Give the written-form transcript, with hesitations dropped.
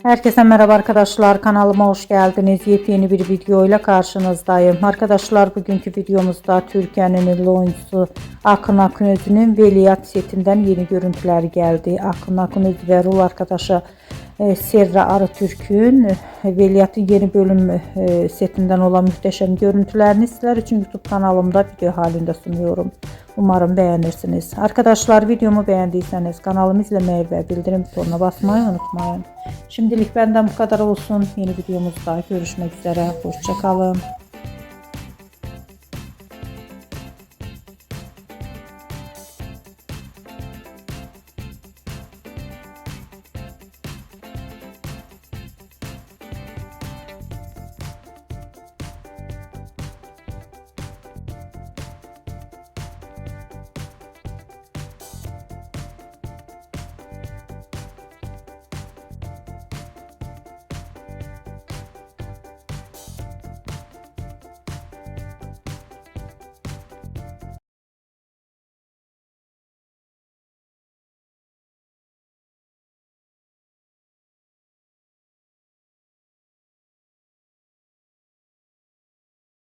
Herkese merhaba arkadaşlar, kanalıma hoş geldiniz. Yepyeni bir video ile karşınızdayım. Arkadaşlar, bugünkü videomuzda Türkiye'nin ünlü oyuncusu Akın Akınözü'nün Veliaht setinden yeni görüntüler geldi. Akın Akınözü ve rol arkadaşı Serra Arıtürk'ün Veliaht'ın yeni bölüm setinden olan muhteşem görüntülerini sizler için YouTube kanalımda video halinde sunuyorum. Umarım beğenirsiniz. Arkadaşlar, videomu beğendiyseniz kanalımı izlemeyi ve bildirim butonuna basmayı unutmayın. Şimdilik benden bu kadar olsun. Yeni videomuzda görüşmek üzere. Hoşça kalın.